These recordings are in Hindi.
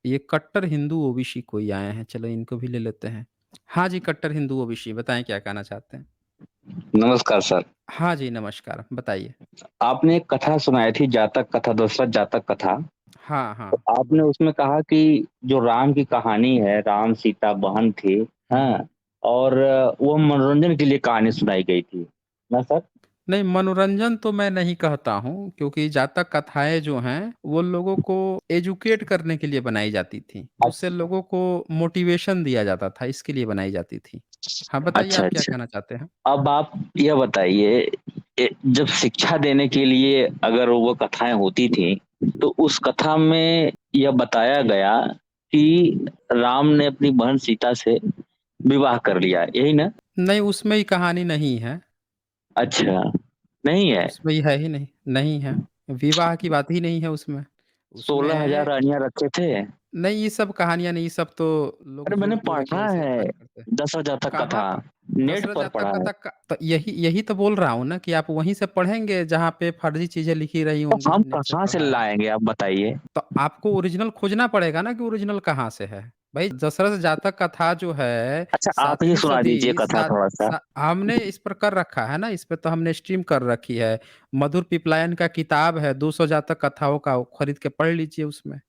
ये कट्टर हिंदू ओबीसी कोई आए हैं, चलो इनको भी ले लेते हैं। हाँ जी, कट्टर हिंदू ओबीसी बताएँ क्या कहना चाहते हैं? नमस्कार सर। हाँ जी, नमस्कार, बताइए। आपने एक कथा सुनाई थी जातक कथा, दशरथ जातक कथा। हाँ, तो हाँ, आपने बोलिए। उसमें कहा कि जो राम की कहानी है, राम सीता बहन थी, हाँ? और वो मनोरंजन के लिए कहानी सुनाई गई थी, ना सर? नहीं, मनोरंजन तो मैं नहीं कहता हूँ क्योंकि जातक कथाएँ जो हैं, वो लोगों को एजुकेट करने के लिए बनाई जाती थी। उससे अच्छा, लोगों को मोटिवेशन दिया जाता था, इसके लिए बनाई जाती थी। हाँ, बताइए अच्छा, आप क्या अच्छा। कहना चाहते हैं? अब आप यह बताइए जब शिक्षा देने के लिए अगर वो कथाएँ होती थी, तो उस कथा में यह बताया गया कि राम ने अपनी बहन सीता से विवाह कर लिया, यही ना? नहीं, उसमें ही कहानी नहीं है। अच्छा, नहीं है। उसमें ये है ही नहीं, नहीं है। विवाह की बात ही नहीं है उसमें। 16,000 उसमें रानियाँ रखे थे। नहीं, ये सब कहानियाँ नहीं, ये सब तो लोग अरे मैंने जोड़-तोड़ के पढ़ा ऐसे है, कहानी करते हैं। 10 जातक कहाँ कथा, प नेट दशरथ पर जातक पढ़ा है। कथा का तो यही यही तो बोल रहा हूँ ना कि आप वहीं से पढ़ेंगे जहाँ पे फर्जी चीज़ें लिखी रही तो होंगी, हम नेट से कहाँ से पढ़ा है। लाएँगे आप बताइए? तो आपको ओरिजिनल खोजना पड़ेगा ना कि ओरिजिनल कहाँ से है। भाई दशरथ जातक कथा जो है अच्छा आप ही 7वीं सुना दीजिए सदी कथा सात थोड़ा-सा। सा हमने इस पर कर रखा है ना, इस पे तो हमने स्ट्रीम कर रखी है। मधुर पिपलायन का किताब है 200 जातक कथाओं का, वो खरीद के पढ़ लीजिए उसमें।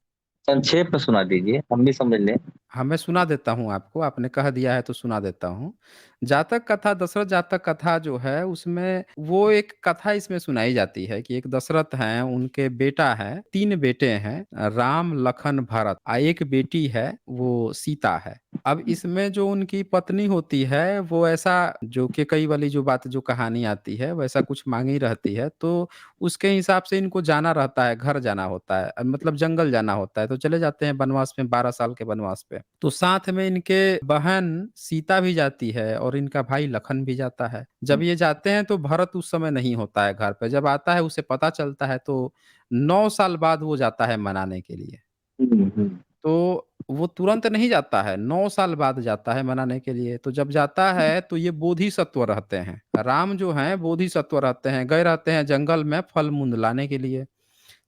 संक्षेप में सुना दीजिए, हम भी समझ लें। हाँ, मैं सुना देता हूँ आपको, आपने कह दिया है तो सुना देता हूँ। जातक कथा दशरथ जातक कथा जो है उसमें वो एक कथा इसमें सुनाई जाती है कि एक दशरथ हैं, उनके बेटा है, 3 बेटे हैं राम, लखन, भरत एक बेटी है वो सीता है। अब इसमें जो उनकी पत्नी होती है वो ऐसा जो केकई वाली जो बात जो कहानी आती है वैसा कुछ माँगी रहती है, तो उसके हिसाब से इनको जाना रहता है, घर जाना होता है मतलब जंगल जाना होता है, तो चले जाते हैं वनवास में 12 साल के वनवास पे। तो साथ में इनके बहन सीता भी जाती है और इनका भाई लखन भी जाता है। जब ये जाते हैं तो भरत उस समय नहीं होता है घर पे, जब आता है उसे पता चलता है तो 9 साल बाद वो जाता है मनाने के लिए। हुँ, हुँ। तो वो तुरंत नहीं जाता है, 9 साल बाद जाता है मनाने के लिए। तो जब जाता है तो ये बोधिसत्व रहते हैं। राम जो हैं बोधिसत्व रहते हैं, गए रहते हैं जंगल में फल-मूल लाने के लिए।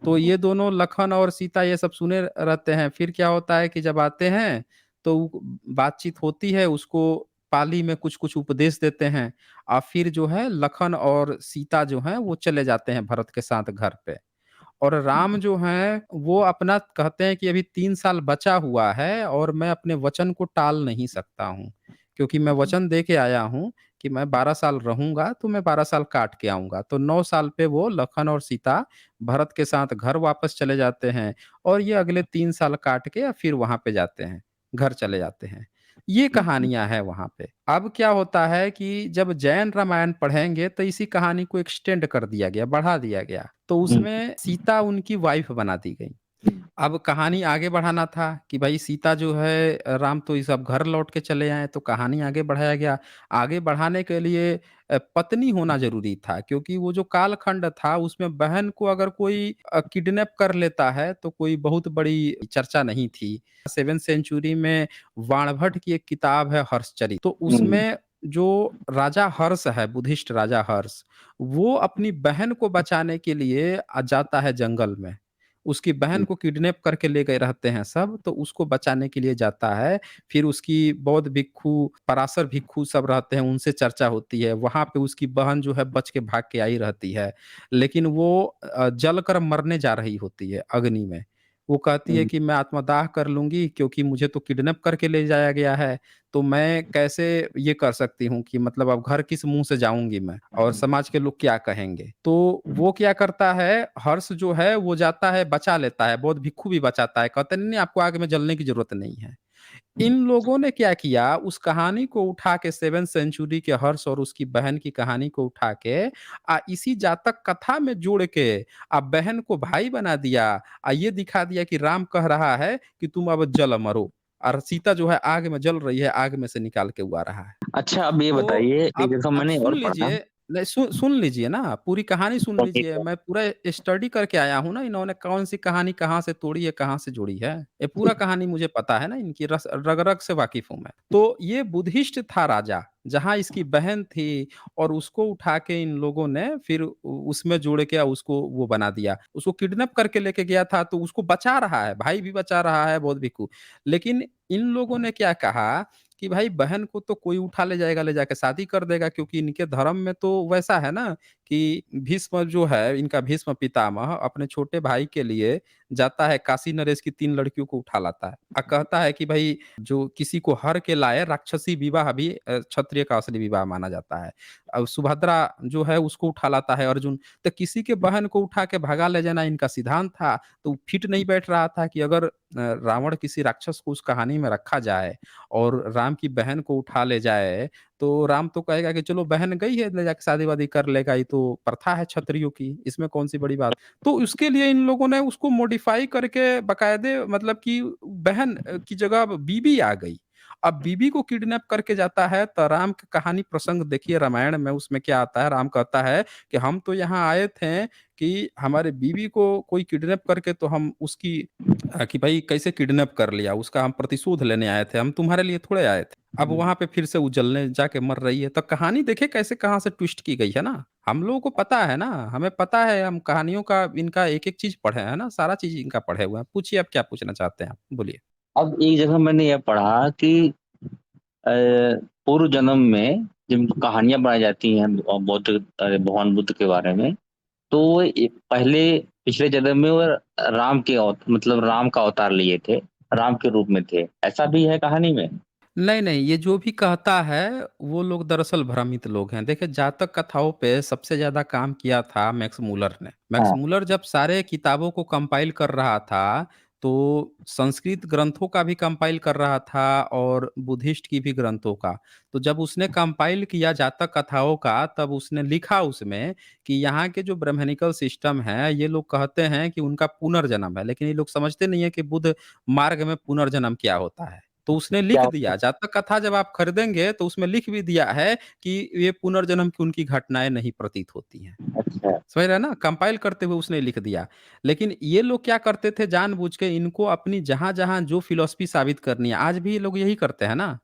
तो ये दोनों लखन और सीता ये सब सुने रहते हैं। फिर क्या होता है कि जब आते हैं तो बातचीत होती है, उसको पाली में कुछ-कुछ उपदेश देते हैं और फिर जो है लखन और सीता जो हैं वो चले जाते हैं भरत के साथ घर पे। और राम जो हैं, वो अपना कहते हैं कि अभी 3 साल बचा हुआ है और मैं अपने वचन को टाल नहीं सकता हूँ। क्योंकि मैं वचन दे के आया हूँ कि मैं 12 साल रहूँगा, तो मैं 12 साल काट के आऊँगा। तो 9 साल पे वो लखन और सीता भरत के साथ घर वापस चले जाते हैं और ये अगले 3 साल काट के फिर वहाँ पे जाते हैं, घर चले जाते हैं। ये कहानियाँ हैं वहाँ पे। अब क्या होता है कि जब जैन रामायण पढ़ेंगे तो इसी कहानी को एक्सटेंड कर दिया गया, बढ़ा दिया गया। तो हुँ, उसमें सीता उनकी वाइफ़ बना दी गई। हुँ, अब कहानी आगे बढ़ाना था कि भाई सीता जो है राम तो ये सब घर लौट के चले आए तो कहानी आगे बढ़ाया गया। आगे बढ़ाने के लिए पत्नी होना ज़रूरी था क्योंकि वो जो कालखंड था उसमें बहन को अगर कोई किडनैप कर लेता है तो कोई बहुत बड़ी चर्चा नहीं थी। 7th सेंचुरी में वाणभट्ट की एक किताब है हर्षचरित, तो हुँ, उसमें जो राजा हर्ष है, बुद्धिस्ट राजा हर्ष, वो अपनी बहन को बचाने के लिए जाता है जंगल में। उसकी बहन हुँ, को किडनैप करके ले गए रहते हैं सब, तो उसको बचाने के लिए जाता है। फिर उसकी बौद्ध भिक्षु, पराशर भिक्षु सब रहते हैं, उनसे चर्चा होती है। वहाँ पे उसकी बहन जो है बच के भाग के आई रहती है। लेकिन वो जल कर मरने जा रही होती है अग्नि में। वो कहती है हुँ, कि मैं आत्मदाह कर लूँगी क्योंकि मुझे तो किडनैप करके ले जाया गया है। तो मैं कैसे ये कर सकती हूँ कि मतलब अब घर किस मुँह से जाऊँगी मैं और समाज के लोग क्या कहेंगे? तो वो क्या करता है, हर्ष जो है वो जाता है बचा लेता है, बौद्ध भिक्षु भी बचाता है, कहते हैं नहीं, नहीं आपको आग में जलने की ज़रूरत नहीं है। इन लोगों ने क्या किया, उस कहानी को उठा के 7th सेंचुरी के हर्ष और उसकी बहन की कहानी को उठा के इसी जातक कथा में जोड़ के बहन को भाई बना दिया। ये दिखा दिया कि राम कह रहा है कि तुम अब जल मरो और सीता जो है आग में जल रही है, आग में से निकाल के वो आ रहा है। अच्छा अब ये तो बताइए एक अब जगह आप मैंने सुन और पढ़ा लीजिए, नहीं सुन लीजिए ना, पूरी कहानी सुन लीजिए। मैं पूरा स्टडी करके आया हूँ ना, इन्होंने कौन-सी कहानी कहाँ से तोड़ी है, कहाँ से जोड़ी है। ये पूरा कहानी मुझे पता है ना, इनकी रस रग-रग से वाकिफ़ हूँ मैं। तो ये बुद्धिस्ट था राजा। जहाँ इसकी बहन थी और उसको उठा के इन लोगों ने फिर उसमें जोड़ के उसको वो बना दिया। उसको किडनैप करके लेके गया था तो उसको बचा रहा है, भाई भी बचा रहा है बौद्ध भिक्षु। लेकिन इन लोगों ने क्या कहा कि भाई बहन को तो कोई उठा ले जाएगा, ले जाके शादी कर देगा, क्योंकि इनके धर्म में तो वैसा है ना कि भीष्म जो है, इनका भीष्म पितामह अपने छोटे भाई के लिए जाता है काशी नरेश की 3 लड़कियों को उठा लाता है और कहता है कि भाई जो किसी को हर के लाए राक्षसी विवाह भी क्षत्रिय का असली विवाह माना जाता है। अब सुभद्रा जो है उसको उठा लाता है अर्जुन, तो किसी के बहन को उठा के भगा ले जाना इनका सिद्धांत था। तो फिट नहीं बैठ रहा था कि अगर रावण किसी राक्षस को उस कहानी में रखा जाए और राम की बहन को उठा ले जाए, तो राम तो कहेगा कि चलो बहन गई है, ले जाके शादी-वादी कर लेगा, ये तो प्रथा है क्षत्रियों की, इसमें कौन-सी बड़ी बात। तो उसके लिए इन लोगों ने उसको मॉडिफाई करके बाकायदे मतलब कि बहन की जगह अब बीबी आ गई। अब बीबी को किडनैप करके जाता है तो राम की कहानी प्रसंग देखिए रामायण में, उसमें क्या आता है, राम कहता है कि हम तो यहाँ आए थे कि हमारे बीवी को कोई किडनैप करके तो हम उसकी कि भाई कैसे किडनैप कर लिया, उसका हम प्रतिशोध लेने आए थे, हम तुम्हारे लिए थोड़े आए थे। अब वहाँ पे फिर से उजलने जाके मर रही है। तो कहानी देखिए कैसे कहाँ से ट्विस्ट की गई है ना। हम लोगों को पता है ना, हमें पता है, हम कहानियों का इनका एक-एक चीज़ पढ़े हैं ना, सारा चीज़ इनका पढ़े हुए हैं। पूछिए आप क्या पूछना चाहते हैं आप? बोलिए। अब एक जगह मैंने यह पढ़ा कि अ, पूर्व जन्म में जिन कहानियाँ बनाई जाती हैं भगवान बुद्ध के बारे में, तो वो पहले पिछले जन्म में वो राम के मतलब राम का अवतार लिए थे, राम के रूप में थे। ऐसा भी है कहानी में? नहीं, नहीं, ये जो भी कहता है, वो लोग दरअसल भ्रमित लोग हैं। देखिए, जातक कथाओं पे सबसे ज़्यादा काम किया था मैक्स मूलर ने। मैक्स हाँ। मूलर जब सारे किताबों को कंपाइल कर रहा था, तो संस्कृत ग्रंथों का भी कंपाइल कर रहा था और बुद्धिस्ट की भी ग्रंथों का। तो जब उसने कंपाइल किया जातक कथाओं का, तब उसने लिखा उसमें कि यहाँ के जो ब्राह्मणिकल सिस्टम है, ये लोग कहते हैं कि उनका पुनर्जन्म है, लेकिन ये लोग समझते नहीं है कि बुद्ध मार्ग में पुनर्जन्म क्या होता है। तो उसने क्या लिख होता दिया, जातक कथा जब आप खरीदेंगे तो उसमें लिख भी दिया है कि ये पुनर्जन्म की उनकी घटनाएँ नहीं प्रतीत होती हैं। है? अच्छा। समझ रहे हैं ना? कंपाइल करते हुए उसने लिख दिया। लेकिन ये लोग क्या करते थे जानबूझ के इनको अपनी जहाँ-जहाँ जो फिलॉसफी साबित करनी है, आज भी ये लोग यही करते हैं ना।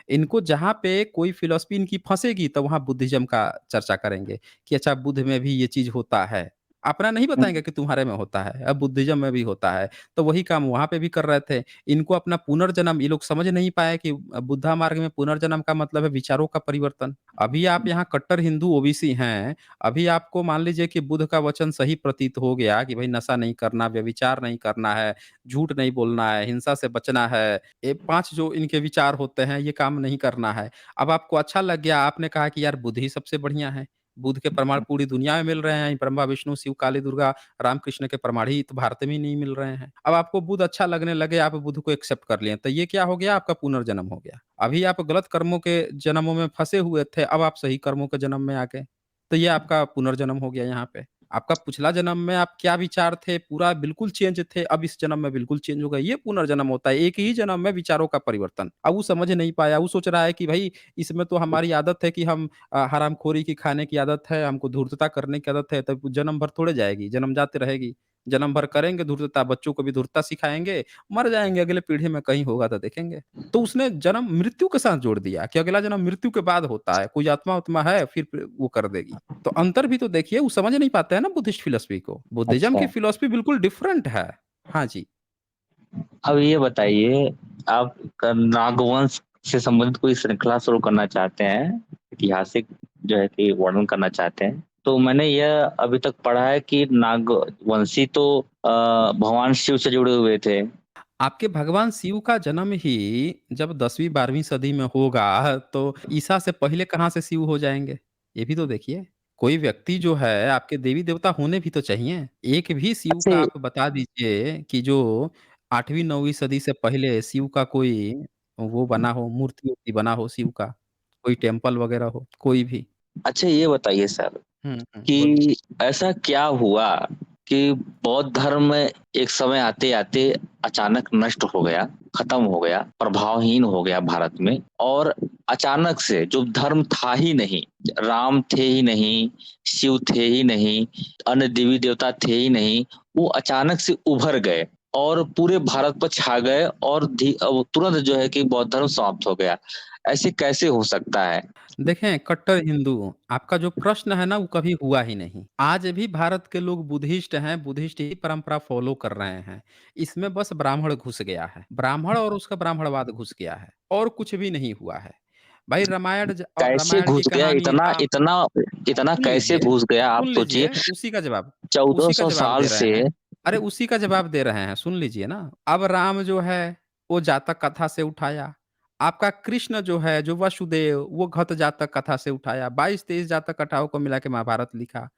इनको जहाँ पे कोई फिलॉसफी इनकी फँसेगी तो वहाँ बुद्धिज़्म का चर्चा करेंगे कि अच्छा बुद्ध में भी ये चीज़ होता है। अपना नहीं हुँ। बताएँगे कि तुम्हारे में होता है, अब बुद्धिज़्म में भी होता है। तो वही काम वहाँ पे भी कर रहे थे। इनको अपना पुनर्जन्म ये लोग समझ नहीं पाए कि बुद्धा मार्ग में पुनर्जन्म का मतलब है विचारों का परिवर्तन। अभी आप यहाँ कट्टर हिंदू ओबीसी हैं, अभी आपको मान लीजिए कि बुद्ध का वचन सही प्रतीत हो गया कि भई नशा नहीं करना, व्यभिचार नहीं करना है, झूठ नहीं बोलना है, हिंसा से बचना है, ये 5 जो इनके विचार होते हैं, ये काम नहीं करना है। अब आपको अच्छा लग गया, आपने कहा कि यार बुद्ध ही सबसे बढ़िया है। बुद्ध के प्रमाण पूरी दुनिया में मिल रहे हैं, ब्रह्मा, विष्णु, शिव, काली, दुर्गा, रामकृष्ण के प्रमाण ही तो भारत में ही नहीं मिल रहे हैं। अब आपको बुद्ध अच्छा लगने लगे, आप बुद्ध को एक्सेप्ट कर लिए, तो ये क्या हो गया? आपका पुनर्जन्म हो गया। अभी आप गलत कर्मों के जन्मों में फँसे हुए थे, अब आप सही कर्मों के जन्म में आ गए। तो ये आपका पुनर्जन्म हो गया यहाँ पे। आपका पिछला जन्म में आप क्या विचार थे, पूरा बिल्कुल चेंज थे, अब इस जन्म में बिल्कुल चेंज हो गए। ये पुनर्जन्म होता है, एक ही जन्म में विचारों का परिवर्तन। अब वो समझ नहीं पाया, वो सोच रहा है कि भई इसमें तो हमारी आदत है कि हम हरामखोरी की खाने की आदत है, हमको धूर्तता करने की आदत है, तब जन्म भर थोड़े जाएगी, जन्म जाते रहेगी। जन्म भर करेंगे धूर्तता, बच्चों को भी धूर्तता सिखाएँगे, मर जाएँगे, अगले पीढ़ी में कहीं होगा तो देखेंगे। तो उसने जन्म मृत्यु के साथ जोड़ दिया कि अगला जन्म मृत्यु के बाद होता है, कोई आत्मा-वात्मा है फिर वो कर देगी। तो अंतर भी तो देखिए, वो समझ नहीं पाते हैं ना बुद्धिस्ट फिलॉसफी को। बुद्धिज़्म की अच्छा। फिलॉसफी बिल्कुल डिफरेंट है। हाँ जी। अब ये बताइए, आप नागवंश से संबंधित कोई श्रृंखला शुरू करना चाहते हैं, ऐतिहासिक जो है कि वर्णन करना चाहते हैं, तो मैंने यह अभी तक पढ़ा है कि नागवंशी तो भगवान शिव से जुड़े हुए थे। आपके भगवान शिव का जन्म ही जब 10वीं-12वीं सदी में होगा, तो ईसा से पहले कहाँ से शिव हो जाएँगे? ये भी तो देखिए। कोई व्यक्ति जो है, आपके देवी-देवता होने भी तो चाहिए। एक भी शिव अच्छा। का आप बता दीजिए कि जो 8वीं-9वीं सदी से पहले शिव का कोई वो बना हो, मूर्ति-वूर्ति बना हो शिव का, कोई टेम्पल वगैरह हो, कोई भी। अच्छा, ये बताइए सर हुँ, हुँ, बोलिए। कि ऐसा क्या हुआ कि बौद्ध धर्म एक समय आते-आते अचानक नष्ट हो गया, खत्म हो गया, प्रभावहीन हो गया भारत में, और अचानक से जो धर्म था ही नहीं, राम थे ही नहीं, शिव थे ही नहीं, अन्य देवी-देवता थे ही नहीं, वो अचानक से उभर गए। और पूरे भारत पर छा गए और तुरंत जो है कि बौद्ध धर्म समाप्त हो गया। ऐसे कैसे हो सकता है? देखें, कट्टर हिंदू, आपका जो प्रश्न है ना वो कभी हुआ ही नहीं। आज भी भारत के लोग बुद्धिस्ट हैं, बुद्धिस्ट ही परंपरा फ़ॉलो कर रहे हैं। इसमें बस ब्राह्मण घुस गया है। ब्राह्मण और उसका ब्राह्मणवाद घुस गया है और कुछ भी नहीं हुआ है। भाई कैसे रामायण की घुस गया? कहानी इतना राम इतना इतना सुन कैसे लीजिए, घुस गया? आप सुन सोचिए, लीजिए, उसी का 1400 जवाब साल दे रहे से। हैं। अरे उसी का जवाब दे रहे हैं, सुन लीजिए ना। अब राम जो है, वो जातक कथा से उठाया। आपका कृष्ण जो है, जो वसुदेव, वो घत जातक कथा से उठाया। 22-23 जातक कथाओं को मिला के महाभारत लिखा।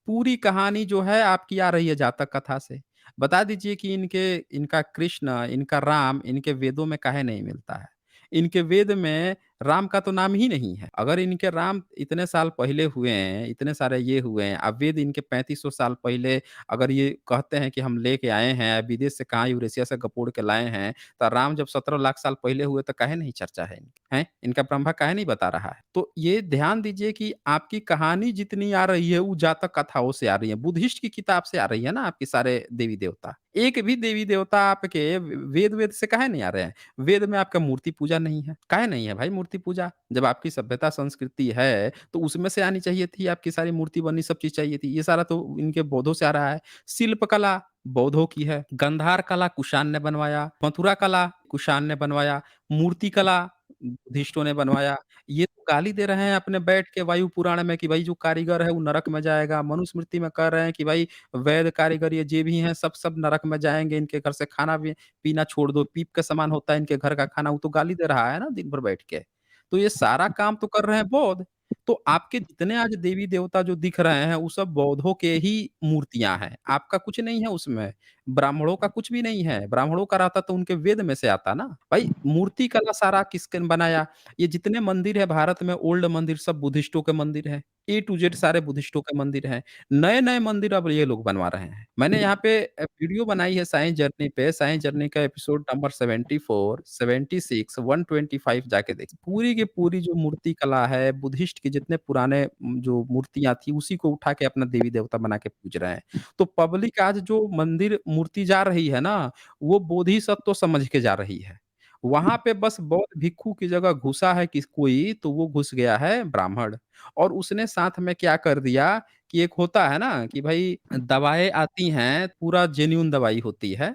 पूरी कहानी जो है आपकी आ रही है जातक कथा से। बता दीजिए कि इनका कृष्ण, इनका राम, इनके वेदों में काहे नहीं मिलता है? इनके वेद में राम का तो नाम ही नहीं है। अगर इनके राम इतने साल पहले हुए हैं, इतने सारे ये हुए हैं, अब वेद इनके 3500 साल पहले अगर ये कहते हैं कि हम लेके आए हैं, विदेश से कहाँ यूरेशिया से गपोड़ के लाए हैं, तो राम जब 17 लाख साल पहले हुए तो काहे नहीं चर्चा है इनकी? हैं? इनका ब्रह्मा काहे नहीं बता रहा है? तो ये ध्यान दीजिए कि आपकी कहानी जितनी आ रही है, वो जातक कथाओं से आ रही है। बुद्धिस्ट की किताब से आ रही है ना आपके सारे देवी-देवता। एक भी देवी-देवता आपके वेद से काहे नहीं आ रहे हैं? वेद में आपका मूर्ति पूजा नहीं है। काहे नहीं है भाई मूर्ति पूजा? जब आपकी सभ्यता संस्कृति है, तो उसमें से आनी चाहिए थी, आपकी सारी मूर्ति बननी सब चीज़ चाहिए थी। ये सारा तो इनके बौद्धों से आ रहा है। शिल्प कला बौद्धों की है, गंधार कला कुषाण ने बनवाया, मथुरा कला कुषाण ने बनवाया, मूर्ति कला बुद्धिस्टों ने बनवाया। ये तो गाली दे रहे हैं अपने बैठ के वायु पुराण में कि भाई जो कारीगर है वो नरक में जाएगा। मनुस्मृति में कह रहे हैं कि भाई वैद्य कारीगर ये जे भी हैं सब नरक में जाएँगे, इनके घर से खाना भी पीना छोड़ दो, पीप के समान होता है इनके घर का खाना, वो तो गाली दे रहा है ना दिन भर बैठ के। तो ये सारा काम तो कर रहे हैं बौद्ध। तो आपके जितने आज देवी-देवता जो दिख रहे हैं, वो सब बौद्धों के ही मूर्तियाँ हैं, आपका कुछ नहीं है उसमें। ब्राह्मणों का कुछ भी नहीं है, ब्राह्मणों का रहता तो उनके वेद में से आता ना। भाई मूर्ति कला सारा किसने बनाया? ये जितने मंदिर है भारत में ओल्ड मंदिर सब बुद्धिस्टों के मंदिर हैं। ए टू जेड सारे बुद्धिस्टों के मंदिर हैं। नए-नए मंदिर अब ये लोग बनवा रहे हैं। मैंने यहाँ पे वीडियो बनाई है साइंस जर्नी पे, साइंस जर्नी का एपिसोड नंबर 74, 76, 125 जाके देखिए। पूरी की पूरी जो मूर्ति कला है, बुद्धिस्ट के जितने पुराने जो मूर्तियाँ थी, उसी को उठा के अपना देवी-देवता बना के पूज रहे हैं। तो पब्लिक आज जो मंदिर मूर्ति जा रही है ना, वो बोधिसत्व समझ के जा रही है। वहाँ पे बस बौद्ध भिक्षु की जगह घुसा है कोई, तो वो घुस गया है ब्राह्मण। और उसने साथ में क्या कर दिया कि एक होता है ना कि भाई दवाएँ आती हैं, पूरा जेन्युइन दवाई होती है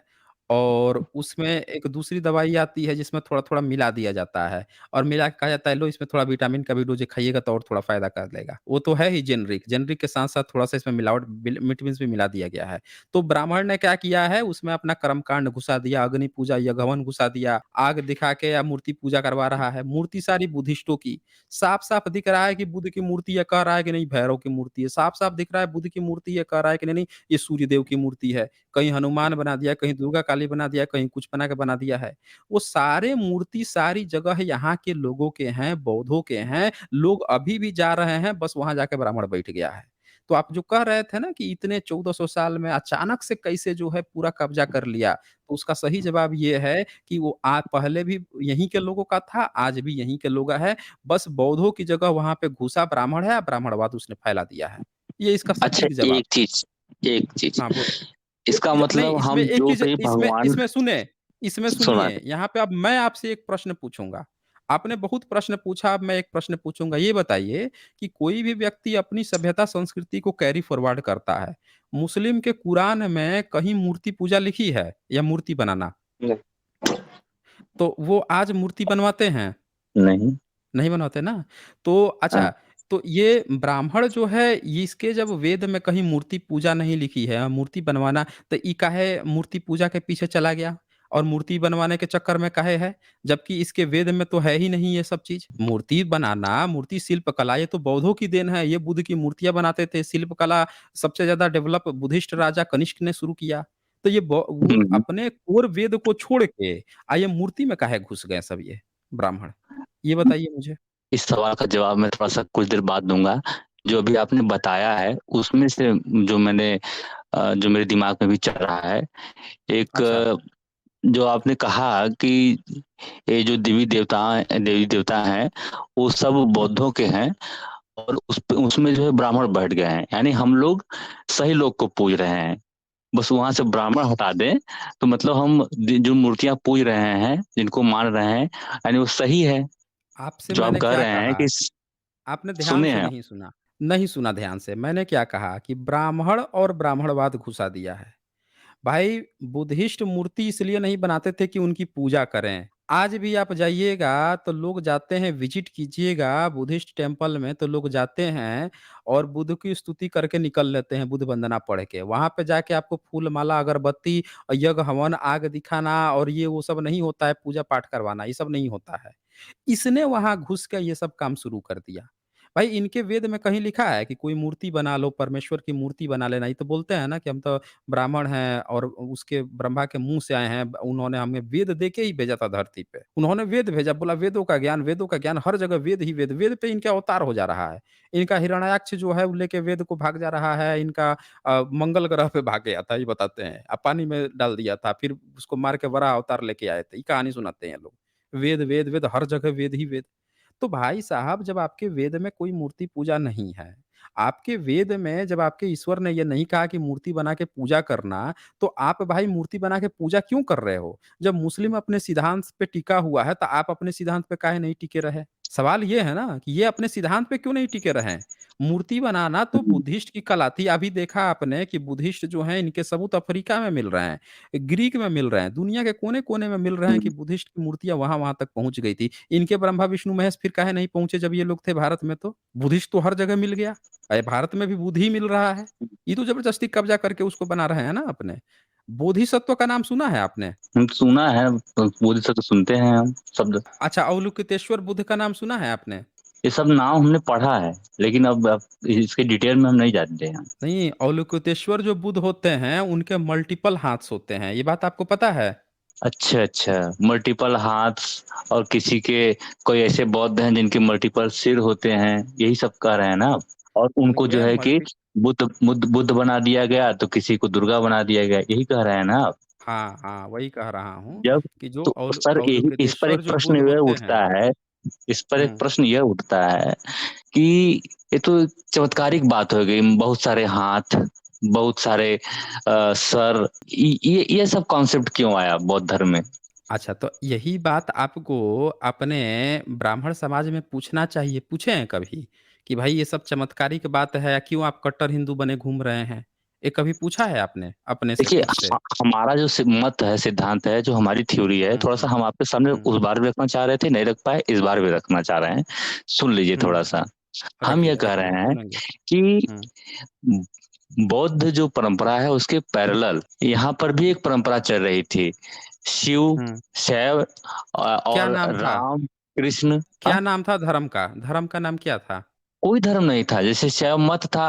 और उसमें एक दूसरी दवाई आती है जिसमें थोड़ा-थोड़ा मिला दिया जाता है और मिला के कहा जाता है लो इसमें थोड़ा विटामिन का भी डोज़ खाइएगा तो और थोड़ा फ़ायदा कर देगा। वो तो है ही जेनेरिक, जेनेरिक के साथ-साथ थोड़ा-सा इसमें मिलावट विटामिन्स भी मिला दिया गया है। तो ब्राह्मण ने क्या किया है उसमें अपना कर्मकांड घुसा दिया, अग्नि पूजा, यज्ञ-हवन घुसा दिया, आग दिखा के या मूर्ति पूजा करवा रहा है। मूर्ति सारी बुद्धिस्टों की, साफ-साफ दिख रहा है कि बुद्ध की मूर्ति है, कह रहा है कि नहीं भैरव की मूर्ति है। साफ-साफ दिख रहा है बुद्ध की मूर्ति है, कह रहा है कि नहीं, ये सूर्यदेव की मूर्ति है। कहीं हनुमान बना दिया, कहीं दुर्गा काली बना दिया, कहीं कुछ बना के बना दिया है। वो सारे मूर्ति सारी जगह यहाँ के लोगों के हैं, बौद्धों के हैं, लोग अभी भी जा रहे हैं, बस वहाँ जाके ब्राह्मण बैठ गया है। तो आप जो कह रहे थे ना कि इतने 1400 साल में अचानक से कैसे जो है पूरा कब्ज़ा कर लिया, तो उसका सही जवाब ये है कि वो पहले भी यहीं के लोगों का था, आज भी यहीं के लोग हैं, बस बौद्धों की जगह वहाँ पे घुसा ब्राह्मण है, ब्राह्मणवाद उसने फैला दिया है। ये इसका अच्छा, सटीक जवाब है। एक चीज़, हाँ, बोलिए। एक इसका चीज़ नहीं मतलब इसमें हम एक जो चीज़ भी इसमें भगवान इसमें सुना सुनिए, यहाँ पे अब मैं आपसे एक प्रश्न पूछूँगा। आपने बहुत प्रश्न पूछा, अब मैं एक प्रश्न पूछूँगा। ये बताइए कि कोई भी व्यक्ति अपनी सभ्यता संस्कृति को कैरी फॉरवर्ड करता है। मुस्लिम के कुरान में कहीं मूर्ति पूजा लिखी है या मूर्ति बनाना? नहीं। तो वो आज मूर्ति बनवाते हैं? नहीं। नहीं बनवाते ना? तो हाँ। अच्छा, तो ये ब्राह्मण जो है ये इसके जब वेद में कहीं मूर्ति पूजा नहीं लिखी है, मूर्ति बनवाना तो ई काहे मूर्ति पूजा के पीछे चला गया? और मूर्ति बनवाने के चक्कर में काहे है? जबकि इसके वेद में तो है ही नहीं ये सब चीज़। मूर्ति बनाना, मूर्ति शिल्प कला ये तो बौद्धों की देन है, ये बुद्ध की मूर्तियाँ बनाते थे। शिल्प कला सबसे ज़्यादा डेवलप बुद्धिस्ट राजा कनिष्क ने शुरू किया। तो ये वो हुँ। अपने कोर वेद को छोड़ के ये मूर्ति में काहे घुस गए सब ये ब्राह्मण? ये बताइए मुझे? इस सवाल का जवाब मैं थोड़ा-सा कुछ देर बाद दूँगा। जो अभी आपने बताया है, उसमें से जो मेरे दिमाग में भी चल रहा है, एक अच्छा। जो आपने कहा कि ये जो देवी-देवता हैं, वो सब बौद्धों के हैं और उसमें जो है ब्राह्मण बैठ गए हैं। यानी हम लोग सही लोग को पूज रहे हैं। बस वहाँ से ब्राह्मण हटा दें, तो मतलब हम जो मूर्तियाँ पूज रहे हैं, जिनको मान रहे हैं, यानी वो सही है, आपसे जो आप मैंने कह क्या रहे हैं कहा? कि आपने ध्यान सुने से हैं। नहीं सुना। नहीं सुना ध्यान से। मैंने क्या कहा कि ब्राह्मण और ब्राह्मणवाद घुसा दिया है। भाई बुद्धिस्ट मूर्ति इसलिए नहीं बनाते थे कि उनकी पूजा करें। आज भी आप जाइएगा तो लोग जाते हैं, विजिट कीजिएगा बुद्धिस्ट टेम्पल में, तो लोग जाते हैं और बुद्ध की स्तुति करके निकल लेते हैं, बुद्ध वंदना पढ़ के। वहाँ पे जाके आपको फूल माला, अगरबत्ती, यज्ञ हवन, आग दिखाना और ये वो सब नहीं होता है, पूजा पाठ करवाना, ये सब नहीं होता है। इसने वहाँ घुस के ये सब काम शुरू कर दिया। भाई इनके वेद में कहीं लिखा है कि कोई मूर्ति बना लो, परमेश्वर की मूर्ति बना लेना। ये तो बोलते हैं ना कि हम तो ब्राह्मण हैं और उसके ब्रह्मा के मुँह से आए हैं। उन्होंने हमें वेद दे के ही भेजा था धरती पे। उन्होंने वेद भेजा, बोला वेदों का ज्ञान, हर जगह वेद ही वेद। वेद पे इनका अवतार हो जा रहा है। इनका हिरण्याक्ष जो है वो लेके वेद को भाग जा रहा है। इनका मंगल ग्रह पे भाग गया था, ये बताते हैं। पानी में डाल दिया था, फिर उसको मार के वराह अवतार लेके आए थे। ये कहानी सुनाते हैं लोग। वेद, वेद, वेद, हर जगह वेद ही वेद। तो भाई साहब जब आपके वेद में कोई मूर्ति पूजा नहीं है, आपके वेद में जब आपके ईश्वर ने ये नहीं कहा कि मूर्ति बना के पूजा करना, तो आप भाई मूर्ति बना के पूजा क्यों कर रहे हो? जब मुस्लिम अपने सिद्धांत पे टिका हुआ है, तो आप अपने सिद्धांत पे काहे नहीं टिके रहे? सवाल ये है ना कि ये अपने सिद्धांत पे क्यों नहीं टिके रहे? मूर्ति बनाना तो हुँ, बुद्धिस्ट की कला थी। अभी देखा आपने कि बुद्धिस्ट जो हैं इनके सबूत अफ्रीका में मिल रहे हैं, ग्रीक में मिल रहे हैं, दुनिया के कोने-कोने में मिल रहे हैं कि हुँ, बुद्धिस्ट की मूर्तियाँ वहाँ-वहाँ तक पहुँच गई थी। इनके ब्रह्मा, विष्णु, महेश फिर काहे नहीं पहुँचे जब ये लोग थे भारत में तो? बुद्धिस्ट तो हर जगह मिल गया। भारत में भी बुद्ध ही मिल रहा है। ये तो ज़बरदस्ती कब्ज़ा करके उसको बना रहे हैं ना अपने। बोधिसत्व का नाम सुना है आपने? सुना है, बोधिसत्व सुनते हैं हम शब्द। अच्छा, अवलोकितेश्वर बुद्ध का नाम सुना है आपने? ये सब नाम हमने पढ़ा है, लेकिन अब इसके डिटेल में हम नहीं जानते हैं। नहीं, अवलोकितेश्वर जो बुद्ध होते हैं, उनके मल्टीपल हाथ्स होते हैं। ये बात आपको पता है? अच्छा, अच्छा, मल्टीपल हाथ्स, और किसी के कोई ऐसे बौद्ध हैं जिनके मल्टीपल सिर होते हैं, यही सब कह रहे हैं ना आप? और उनको जो भैया है कि मल्टी बुद्ध बना दिया गया, तो किसी को दुर्गा बना दिया गया, यही कह रहे हैं ना आप? हाँ, हाँ, वही कह रहा हूँ जब कि जो तो सर यही इस पर अवलोकितेश्वर एक जो प्रश्न बुद्ध ये होते हैं। उठता है, इस पर एक हुँ, प्रश्न ये उठता है कि ये तो चमत्कारिक बात हो गई, बहुत सारे हाथ, बहुत सारे सर, ये सब कॉन्सेप्ट क्यों आया बौद्ध धर्म में? अच्छा तो यही बात आपको अपने ब्राह्मण समाज में पूछना चाहिए। पूछे हैं कभी? कि भाई ये सब चमत्कारिक बात है, क्यों आप कट्टर हिंदू बने घूम रहे हैं? ये कभी पूछा है आपने अपने से देखिए, खुद से? हमारा जो मत है, सिद्धांत है, जो हमारी थ्योरी है, हुँ, थोड़ा-सा हुँ, हम आपके सामने हुँ, उस बार भी रखना चाह रहे थे, नहीं रख पाए, इस बार भी रखना चाह रहे हैं। सुन लीजिए हुँ। थोड़ा-सा। हम ये रखिए, कह रखिए, रहे हैं सुनेंगे। कि हुँ, बौद्ध जो परंपरा है, उसके पैरेलल यहाँ पर भी एक परंपरा चल रही थी। शिव, हुँ। शैव क्या और नाम था? राम, कृष्ण। क्या नाम था धर्म का? धर्म का नाम क्या था? कोई धर्म नहीं था, जैसे शैव मत था,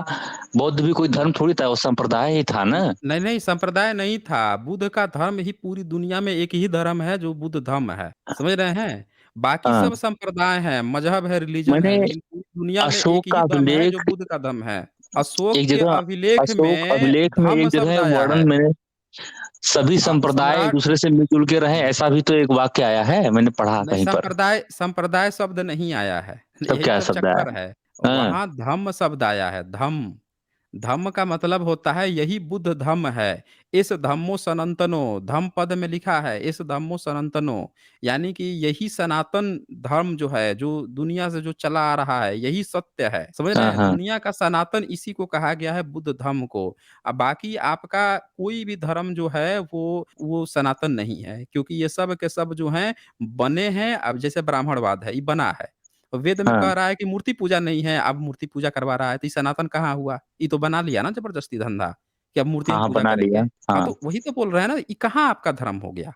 बौद्ध भी कोई धर्म थोड़ी था, वो संप्रदाय ही था ना। नहीं, नहीं संप्रदाय नहीं था। बुद्ध का धर्म ही पूरी दुनिया में एक ही धर्म है जो बुद्ध धम्म है। समझ रहे हैं? बाकी हाँ, सब संप्रदाय हैं, मज़हब है, रिलिजन मैंने है, लेकिन पूरी दुनिया में अशोक एक का ही धम्म है जो अभिलेख, बुद्ध का धम्म है। अशोक एक के जगह अभिलेख अशोक में अभिलेख में धम्म एक जगह शब्द आया है। वर्णन में सभी संप्रदाय एक सम्राट दूसरे से मिलजुल के रहे, ऐसा भी तो एक वाक्य आया है, मैंने पढ़ा नहीं कहीं पर। संप्रदाय संप्रदाय शब्द नहीं आया है। तब यही क्या तो शब्द चक्कर आया? है। हाँ, वहाँ धम्म शब्द आया है, धम्म। धम्म का मतलब होता है यही बुद्ध धम्म है। इस धम्मो सनातनो, धम्म पद में लिखा है इस धम्मो सनातनो, यानी कि यही सनातन धर्म जो है, जो दुनिया से जो चला आ रहा है, यही सत्य है। समझ रहे हाँ, हैं? हाँ, दुनिया का सनातन इसी को कहा गया है, बुद्ध धम्म को। बाकी आपका कोई भी धर्म जो है वो सनातन नहीं है, क्योंकि ये सब के सब जो हैं बने हैं। अब जैसे ब्राह्मणवाद है, ये बना है। वेद में हाँ, कह रहा है कि मूर्ति पूजा नहीं है, अब मूर्ति पूजा करवा रहा है, तो ये सनातन कहाँ हुआ? ये तो बना लिया ना ज़बरदस्ती धंधा, कि अब मूर्ति हाँ, हम हाँ, पूजा बना करेंगे। लिया। हाँ, हाँ, तो वही तो बोल रहे हैं ना, ये कहाँ आपका धर्म हो गया?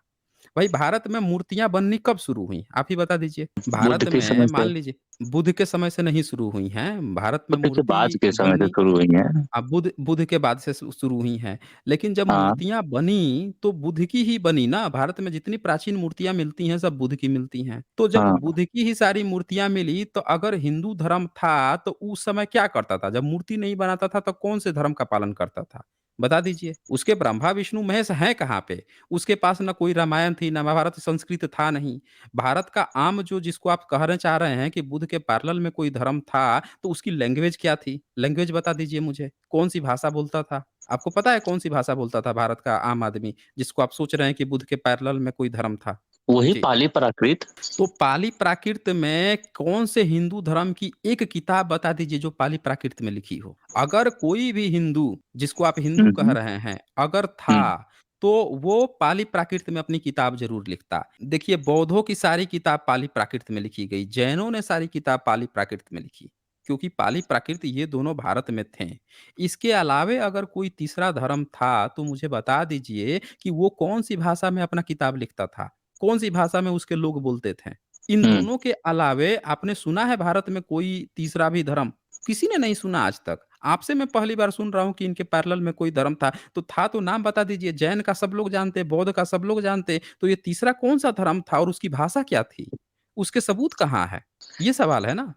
भाई भारत में मूर्तियाँ बननी कब शुरू हुई? आप ही बता दीजिए। बुद्ध भारत के में समय मान से, लीजिए बुद्ध के समय से नहीं शुरू हुई हैं, भारत में बुद्ध के बाद मूर्ति के समय से बननी शुरू हुई है। बुद्ध बुद्ध के बाद से शुरू हुई हैं। लेकिन जब हाँ, मूर्तियाँ बनी, तो बुद्ध की ही बनी ना। भारत में जितनी प्राचीन मूर्तियाँ मिलती हैं, सब बुद्ध की मिलती हैं। तो जब हाँ, बुद्ध की ही सारी मूर्तियाँ मिली, तो अगर हिंदू धर्म था, तो उस समय क्या करता था? जब मूर्ति नहीं बनाता था, तो कौन से धर्म का पालन करता था? बता दीजिए, उसके ब्रह्मा विष्णु महेश हैं कहाँ पे? उसके पास ना कोई रामायण थी, ना महाभारत, संस्कृत था नहीं। भारत का आम जो जिसको आप कहना चाह रहे हैं कि बुद्ध के पैरेलल में कोई धर्म था, तो उसकी लैंग्वेज क्या थी? लैंग्वेज बता दीजिए मुझे, कौन-सी भाषा बोलता था? आपको पता है कौन-सी भाषा बोलता था भारत का आम आदमी, जिसको आप सोच रहे हैं कि बुद्ध के पैरेलल में कोई धर्म था? वही जी। पाली प्राकृत। तो पाली प्राकृत में कौन से हिंदू धर्म की एक किताब बता दीजिए जो पाली प्राकृत में लिखी हो? अगर कोई भी हिंदू, जिसको आप हिंदू कह हम्म। रहे हैं, अगर था, हम्म। तो वो पाली प्राकृत में अपनी किताब जरूर लिखता। देखिए, बौद्धों की सारी किताब पाली प्राकृत में लिखी गई, जैनों ने सारी किताब पाली प्राकृत में लिखी, क्योंकि पाली प्राकृत ये दोनों भारत में थे। इसके अलावे अगर कोई तीसरा धर्म था तो मुझे बता दीजिए कि वो कौन सी भाषा में अपना किताब लिखता था, कौन सी भाषा में उसके लोग बोलते थे। इन हम्म। दोनों के अलावे आपने सुना है भारत में कोई तीसरा भी धर्म? किसी ने नहीं सुना आज तक। आपसे मैं पहली बार सुन रहा हूँ कि इनके पैरेलल में कोई धर्म था। तो था तो नाम बता दीजिए। जैन का सब लोग जानते, बौद्ध का सब लोग जानते, तो ये तीसरा कौन-सा धर्म था और उसकी भाषा क्या थी? उसके सबूत कहाँ है? ये सवाल है ना?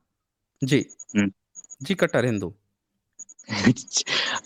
जी। हम्म। जी, कट्टर हिंदू।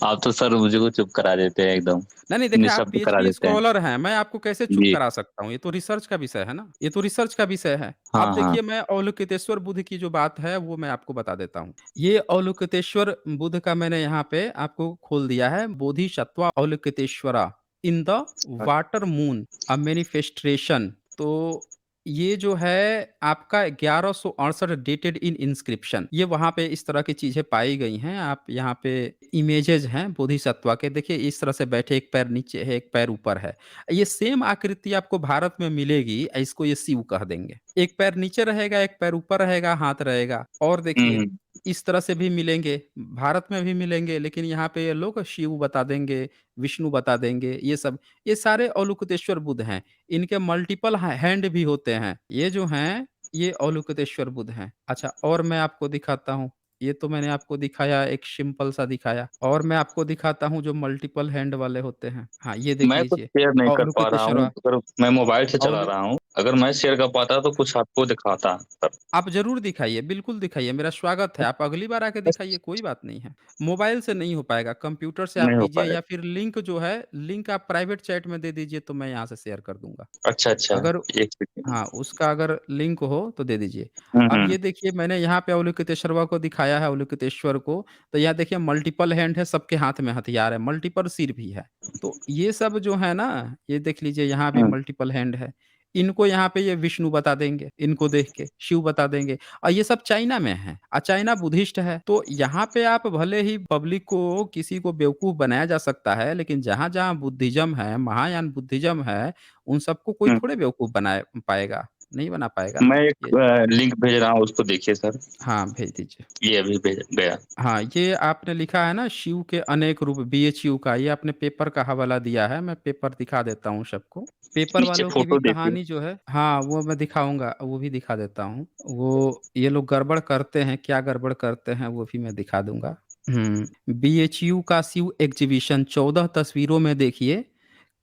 आप तो सर मुझे को चुप करा देते हैं एकदम, नहीं, नहीं, देखिए, आप निःशब्द करा पीएचडी देते हैं। स्कॉलर हैं, मैं आपको कैसे चुप जी। करा सकता हूँ? ये तो रिसर्च का विषय है ना, ये तो रिसर्च का विषय है। हाँ, अब हाँ। देखिए, मैं अवलोकितेश्वर बुद्ध की जो बात है वो मैं आपको बता देता हूँ। ये अवलोकितेश्वर बुद्ध का मैंने यहाँ पे आपको खोल दिया है, Bodhisattva Avalokiteshvara in the water moon a manifestation. तो ये जो है आपका 1168 डेटेड इन इंस्क्रिप्शन, ये वहाँ पे इस तरह की चीज़ें पाई गई हैं। आप यहाँ पे इमेजेस हैं बोधिसत्व के, देखिए इस तरह से बैठे, एक पैर नीचे है, एक पैर ऊपर है। ये सेम आकृति आपको भारत में मिलेगी, इसको ये शिव कह देंगे। एक पैर नीचे रहेगा, एक पैर ऊपर रहेगा, हाथ रहेगा। और देखिए, हम्म। इस तरह से भी मिलेंगे, भारत में भी मिलेंगे, लेकिन यहाँ पे ये लोग शिव बता देंगे, विष्णु बता देंगे, ये सब। ये सारे अवलोकितेश्वर बुद्ध हैं। इनके मल्टीपल हैंड भी होते हैं। ये जो हैं, ये अवलोकितेश्वर बुद्ध हैं। अच्छा, और मैं आपको दिखाता हूँ। ये तो मैंने आपको दिखाया, एक सिंपल सा दिखाया, और मैं आपको दिखाता हूँ जो मल्टीपल हैंड वाले होते हैं। हाँ, ये देख मैं कुछ लीजिए। शेयर नहीं कर पा रहा हूँ, अवलोकितेश्वर। अगर मैं मोबाइल से चला अवलो रहा हूँ, अगर मैं शेयर कर पाता तो कुछ आपको दिखाता सर। आप ज़रूर दिखाइए, बिल्कुल दिखाइए, मेरा स्वागत है। आप अगली बार आके दिखाइए, कोई बात नहीं है। मोबाइल से नहीं हो पाएगा, कंप्यूटर से आप नहीं हो कीजिए, या पाएगा। फिर लिंक जो है, लिंक आप प्राइवेट चैट में दे दीजिए तो मैं यहाँ से शेयर कर दूँगा। अच्छा, अच्छा। अगर एक सेकंड। हाँ, उसका अगर लिंक हो तो दे दीजिए। हुँ, अब हुँ। ये देखिए, मैंने यहाँ पे अवलोकितेश्वरवा को दिखाया है, अवलोकितेश्वर को, तो यहाँ देखिए मल्टीपल हैंड है, सबके हाथ में हथियार है, मल्टीपल सिर भी है। तो ये सब जो है ना, ये देख लीजिए, यहाँ भी हुँ। मल्टीपल हैंड है। इनको यहाँ पे ये विष्णु बता देंगे, इनको देख के शिव बता देंगे, और ये सब चाइना में है, और चाइना बुद्धिस्ट है। तो यहाँ पे आप भले ही पब्लिक को, किसी को बेवकूफ़ बनाया जा सकता है, लेकिन जहाँ-जहाँ बुद्धिज़्म है, महायान बुद्धिज़्म है, उन सबको कोई हुँ। थोड़े बेवकूफ़ बनाए पाएगा, नहीं बना पाएगा मैं ना एक ये। लिंक भेज रहा हूँ, उसको देखिए सर। हाँ, भेज दीजिए। ये अभी भेज गया। हाँ, ये आपने लिखा है ना, शिव के अनेक रूप, बीएचयू का, ये आपने पेपर का हवाला दिया है, मैं पेपर दिखा देता हूँ सबको। पेपर नीचे वालों की भी फ़ोटो देखिए। कहानी जो है, हाँ, वो मैं दिखाऊँगा, वो भी दिखा देता हूँ। वो ये लोग गड़बड़ करते हैं, क्या गड़बड़ करते हैं वो भी मैं दिखा दूँगा। बीएचयू का शिव एग्ज़िबिशन 14 तस्वीरों में देखिए,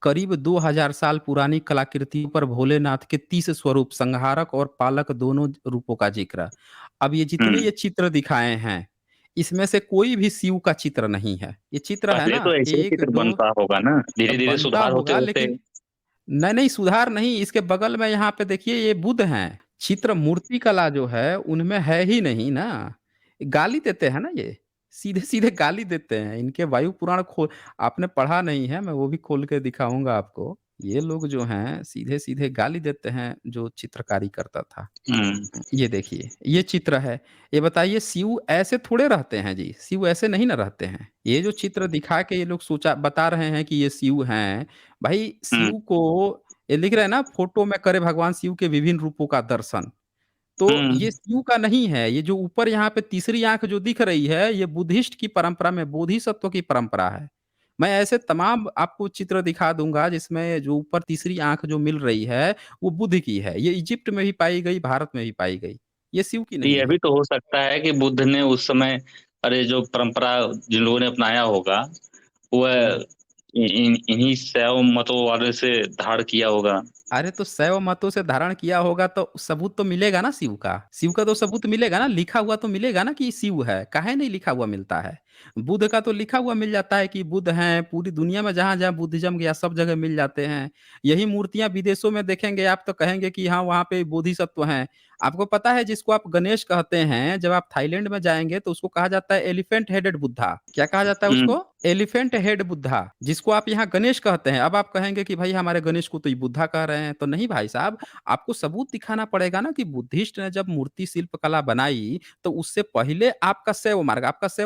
करीब 2000 साल पुरानी कलाकृतियों पर भोलेनाथ के 30 स्वरूप, संहारक और पालक दोनों रूपों का ज़िक्र। अब ये जितने हुँ। ये चित्र दिखाए हैं, इसमें से कोई भी शिव का चित्र नहीं है। ये चित्र है पहले ना, तो ऐसे ही 1, चित्र 2 बनता होगा ना, धीरे-धीरे बनता सुधार होगा, होते-होते। लेकिन नहीं, नहीं, सुधार नहीं, इसके बगल में यहाँ पे देखिए ये बुद्ध हैं। चित्र मूर्ति कला जो है उनमें है ही नहीं ना। गाली देते हैं ना ये, सीधे-सीधे गाली देते हैं। इनके वायु पुराण आपने पढ़ा नहीं है, मैं वो भी खोल के दिखाऊँगा आपको। ये लोग जो हैं सीधे-सीधे गाली देते हैं जो चित्रकारी करता था। हुँ। ये देखिए, ये चित्र है। ये बताइए, शिव ऐसे थोड़े रहते हैं जी, शिव ऐसे नहीं ना रहते हैं। ये जो चित्र दिखा के ये लोग सोचा बता रहे हैं कि ये शिव हैं, भाई हुँ। शिव को ये लिख रहे हैं ना, फ़ोटो में करे भगवान शिव के विभिन्न रूपों का दर्शन। तो हुँ। ये शिव का नहीं है, ये जो ऊपर यहाँ पे तीसरी आँख जो दिख रही है, ये बुद्धिस्ट की परंपरा में बोधिसत्व की परंपरा है। मैं ऐसे तमाम आपको चित्र दिखा दूँगा जिसमें जो ऊपर तीसरी आँख जो मिल रही है, वो बुद्ध की है। ये इजिप्ट में भी पाई गई, भारत में भी पाई गई। ये शिव की नहीं ये है। भी तो हो सकता है कि बुद्ध ने उस समय, अरे जो परंपरा जिन लोगों ने अपनाया होगा, हुँ। वह इ इन इन्हीं शैव मतों वाले से धाड़ किया होगा। अरे तो शैव मतों से धारण किया होगा तो सबूत तो मिलेगा ना शिव का। शिव का तो सबूत मिलेगा ना, लिखा हुआ तो मिलेगा ना कि शिव है, काहे नहीं लिखा हुआ मिलता है। बुद्ध का तो लिखा हुआ मिल जाता है कि बुद्ध हैं, पूरी दुनिया में जहां जहां बुद्धिज्म गया सब जगह मिल जाते हैं। यही मूर्तियां विदेशों में देखेंगे आप तो कहेंगे कि हाँ वहां पे बोधिसत्व हैं। आपको पता है जिसको आप गणेश कहते हैं, जब आप थाईलैंड में जाएंगे तो उसको कहा जाता है एलिफेंट हेडेड बुद्धा। क्या कहा जाता है हुँ, उसको? Elephant head Buddha. जिसको आप यहाँ गणेश कहते हैं, अब आप कहेंगे कि भाई हमारे गणेश को तो ये बुद्धा कह रहे हैं, तो नहीं भाई साहब, आपको सबूत दिखाना पड़ेगा ना कि बुद्धिस्ट ने जब मूर्ति शिल्प कला बनाई तो उससे पहले आपका शैव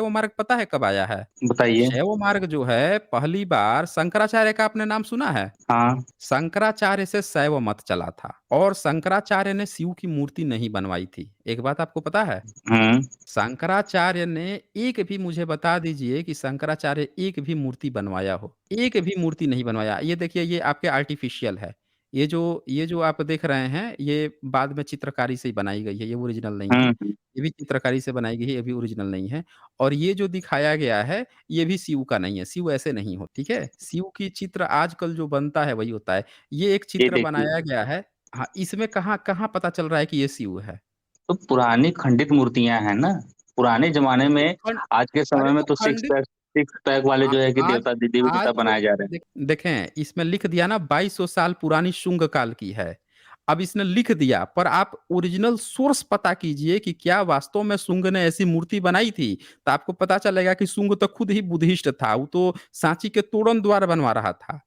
मार्ग पता है कब आया है? बताइए? शैव मार्ग जो है पहली बार शंकराचार्य का आपने नाम सुना है? हाँ, शंकराचार्य से शैव मत चला था और शंकराचार्य ने शिव की मूर्ति नहीं बनवाई थी। एक बात आपको पता है? हुँ, शंकराचार्य ने एक भी मुझे बता दीजिए कि शंकराचार्य एक भी मूर्ति बनवाया हो। एक भी मूर्ति नहीं बनवाया। ये देखिए ये आपके आर्टिफ़िशियल है। ये जो आप देख रहे हैं, ये बाद में चित्रकारी से ही बनाई गई है, ये ओरिजिनल नहीं है। हुँ, हुँ। ये भी चित्रकारी से बनाई गई है, ये भी ओरिजिनल नहीं है। और ये जो दिखाया गया है, ये भी शिव का नहीं है, शिव ऐसे नहीं हो, ठीक है? शिव की चित्र आजकल जो बनता है वही होता है। ये एक ये चित्र देखिए, बनाया गया है। हाँ, इसमें कहाँ कहाँ पता चल रहा है कि ये शिव है? तो पुरानी खंडित मूर्तियाँ हैं ना, पुराने ज़माने तो में खंड आज के समय अरे में तो तो खंडित सिक्स पैक वाले आ जो है कि आज आज देवी-देवता तो बनाए जा रहे हैं। देखें इसमें लिख दिया ना 2200 साल पुरानी शुंग काल की है। अब इसने लिख दिया पर आप ओरिजिनल सोर्स पता कीजिए कि क्या वास्तव में शुंग ने ऐसी मूर्ति बनाई थी? तो आपको पता चलेगा कि शुंग तो खुद ही बुद्धिस्ट था, वो तो सांची के तोरण द्वारा बनवा रहा था।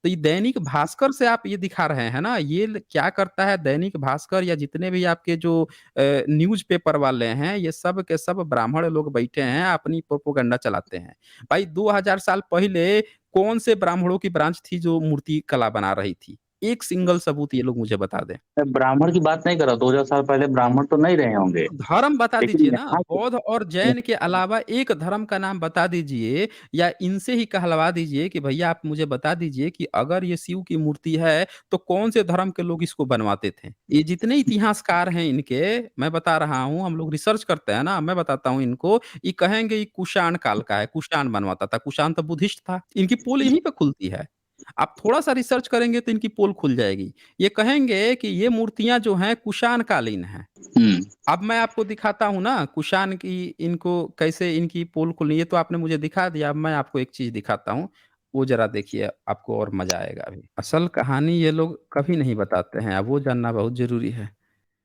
तो ये दैनिक भास्कर से आप ये दिखा रहे हैं ना, ये क्या करता है दैनिक भास्कर या जितने भी आपके जो न्यूज़पेपर वाले हैं, ये सब के सब ब्राह्मण लोग बैठे हैं, अपनी प्रोपेगेंडा चलाते हैं। भाई 2000 साल पहले कौन से ब्राह्मणों की ब्रांच थी जो मूर्ति कला बना रही थी? एक सिंगल सबूत ये लोग मुझे बता दें। मैं ब्राह्मण की बात नहीं कर रहा, 2000 साल पहले ब्राह्मण तो नहीं रहे होंगे, तो धर्म बता लेकिन दीजिए ना, यहाँ के बौद्ध और जैन के अलावा एक धर्म का नाम बता दीजिए या इनसे ही कहलवा दीजिए कि भैया आप मुझे बता दीजिए कि अगर ये शिव की मूर्ति है, तो कौन से धर्म के लोग इसको बनवाते थे? ये जितने इतिहासकार हैं इनके, मैं बता रहा हूँ, हम लोग रिसर्च करते हैं ना, मैं बताता हूँ इनको, ये कहेंगे ये कुषाण काल का है, कुषाण बनवाता था, कुषाण तो बुद्धिस्ट था। इनकी पोल यहीं पे खुलती है। आप थोड़ा-सा रिसर्च करेंगे तो इनकी पोल खुल जाएगी। ये कहेंगे कि ये मूर्तियाँ जो हैं कुषाण कालीन हैं। हुँ, अब मैं आपको दिखाता हूँ ना कुषाण की इनको कैसे इनकी पोल खुली, ये तो आपने मुझे दिखा दिया, अब मैं आपको एक चीज़ दिखाता हूँ, वो ज़रा देखिए आपको और मज़ा आएगा अभी। असल कहानी ये लोग कभी नहीं बताते हैं, अब वो जानना बहुत ज़रूरी है।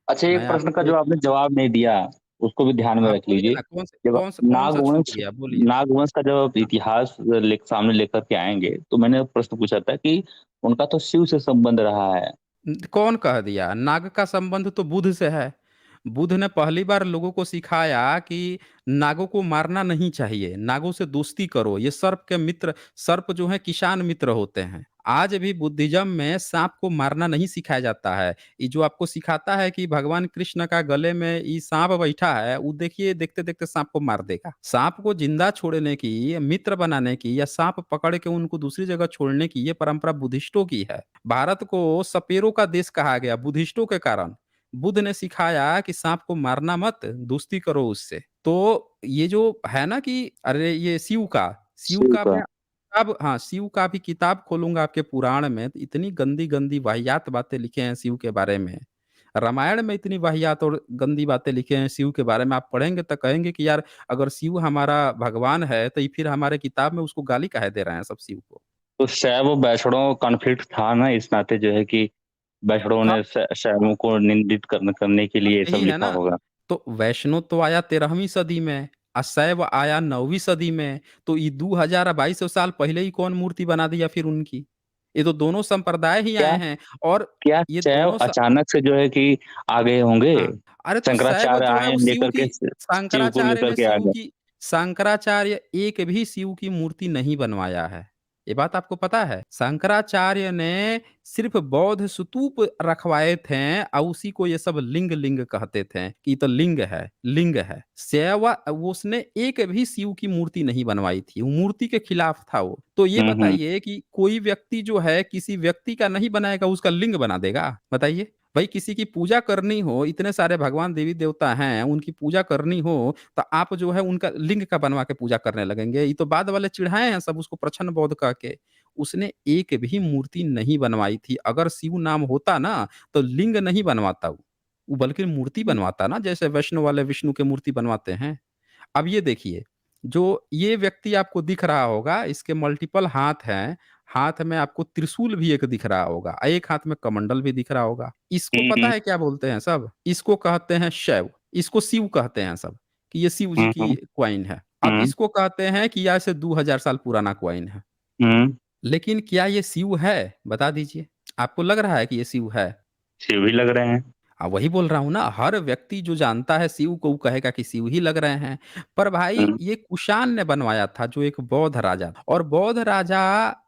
अच्छा एक मैं प्रश्न का आपको जो एक आपने जवाब नहीं दिया, उसको भी ध्यान में हाँ, रख बोलिए लीजिए। ना जब कौन-सा छूट नागवंश गया बोलिए? नागवंश का जब आप इतिहास सामने लेकर के आएँगे, तो मैंने प्रश्न पूछा था कि उनका तो शिव से संबंध रहा है। कौन कह दिया? नाग का संबंध तो बुध से है। बुध ने पहली बार लोगों को सिखाया कि नागों को मारना नहीं चाहिए, नागों से दोस्ती करो, ये सर्प जो हैं किसान मित्र होते हैं। आज भी बुद्धिज़्म में साँप को मारना नहीं सिखाया जाता है। ये जो आपको सिखाता है कि भगवान कृष्ण का गले में ये साँप बैठा है, वो देखिए देखते-देखते साँप को मार देगा। साँप को ज़िंदा छोड़ने की, मित्र बनाने की या साँप पकड़ के उनको दूसरी जगह छोड़ने की ये परंपरा बुद्धिस्टों की है। भारत को सपेरों का देश कहा गया बुद्धिस्टों के कारण। बुद्ध ने सिखाया कि सांप को मारना मत, दोस्ती करो उससे। तो ये जो है ना कि अरे ये शिव शिव का का। मैं किताब हाँ, शिव का भी किताब खोलूँगा आपके पुराण में, तो इतनी गंदी-गंदी वाहियात बातें लिखे हैं शिव के बारे में। रामायण में इतनी वाहियात और गंदी बातें लिखे हैं शिव के बारे में, आप पढ़ेंगे तो कहेंगे कि यार अगर शिव हमारा भगवान है, तो ये फिर हमारे किताब में उसको गाली काहे दे रहे हैं सब शिव को? तो शैव वैष्णव कॉन्फ्लिक्ट था ना इस नाते जो है कि वैष्णव हाँ, ने शैवों को निंदित करने के लिए ये सब यही है लिखा ना। होगा। तो वैष्णो तो आया 13वीं सदी में, शैव आया 9वीं सदी में, तो ये 2000 2200 साल पहले ही कौन मूर्ति बना दिया फिर उनकी? ये तो दोनों संप्रदाय ही क्या आए हैं और क्या ये शैव दोनों स अचानक से जो है कि आ गए होंगे? हाँ, अरे तो शैव शंकराचार्य जो है आए वो शिव लेकर के की शिव को शंकराचार्य लेकर ने के आ शिव गए। की शंकराचार्य एक भी शिव की मूर्ति नहीं बनवाया है। ये बात आपको पता है? शंकराचार्य ने सिर्फ बौद्ध स्तूप रखवाए थे और उसी को ये सब लिंग-लिंग कहते थे कि ये तो लिंग है, लिंग है। उसने एक भी शिव की मूर्ति नहीं बनवाई थी, वो मूर्ति के खिलाफ था वो। तो ये हुँ, हुँ। बताइए कि कोई व्यक्ति जो है किसी व्यक्ति का नहीं बनाएगा, उसका लिंग बना देगा? बताइए। भाई किसी की पूजा करनी हो, इतने सारे भगवान देवी-देवता हैं, उनकी पूजा करनी हो, तो आप जो है उनका लिंग का बनवा के पूजा करने लगेंगे। ये तो बाद वाले चिढ़ाए हैं सब उसको प्रछन्न बौद्ध कह के। उसने एक भी मूर्ति नहीं बनवाई थी। अगर शिव नाम होता ना, तो लिंग नहीं बनवाता वो बल्कि मूर्ति बनवाता ना, जैसे वैष्णव वाले विष्णु की मूर्ति बनवाते हैं। अब ये देखिए, जो ये व्यक्ति आपको दिख रहा होगा, इसके मल्टीपल हाथ हैं, हाथ में आपको त्रिशूल भी एक दिख रहा होगा, एक हाथ में कमंडल भी दिख रहा होगा। इसको पता हुँ, है क्या बोलते हैं सब? इसको कहते हैं शैव, इसको शिव कहते हैं सब, कि ये शिव जी हुँ, की हुँ, कॉइन है। अब हुँ, इसको कहते हैं कि या से 2000 साल पुराना कॉइन है। हुँ, लेकिन क्या ये शिव है? बता दीजिए। आपको लग रहा है कि ये शिव है? शिव ही लग रहे हैं। वही बोल रहा हूँ ना, हर व्यक्ति जो जानता है शिव को वो कहेगा कि शिव ही लग रहे हैं। पर भाई हुँ, ये कुषाण ने बनवाया था जो एक बौद्ध राजा था, और बौद्ध राजा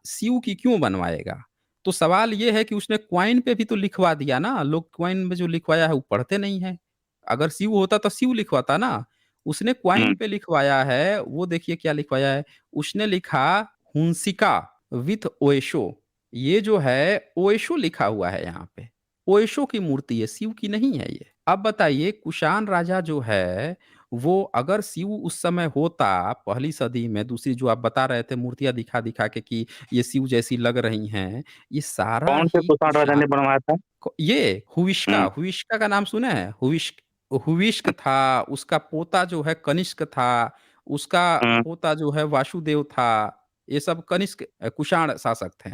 शिव की क्यों बनवाएगा? तो सवाल ये है कि उसने क्वाइन पे भी तो लिखवा दिया ना, लोग क्वाइन में जो लिखवाया है वो पढ़ते नहीं है। अगर शिव होता तो शिव लिखवाता ना, उसने क्वाइन हुँ, पे लिखवाया है, वो देखिए क्या लिखवाया है, उसने लिखा हुंसिका विथ ओएशो। ये जो है ओएशो लिखा हुआ है यहाँ पे। ओएशो की मूर्ति है, शिव की नहीं है ये। अब बताइए कुषाण राजा जो है, वो अगर शिव उस समय होता पहली सदी में, दूसरी जो आप बता रहे थे मूर्तियाँ दिखा-दिखा के कि ये शिव जैसी लग रही हैं, ये सारा कौन से ही कुषाण राजा कुषाण ने बनवाया था? ये हुविष्का, हुँ, हुविष्का का नाम सुने हैं? हुविष्क था, उसका पोता जो है कनिष्क था, उसका हुँ, पोता जो है वासुदेव था, ये सब कनिष्क कुषाण शासक थे।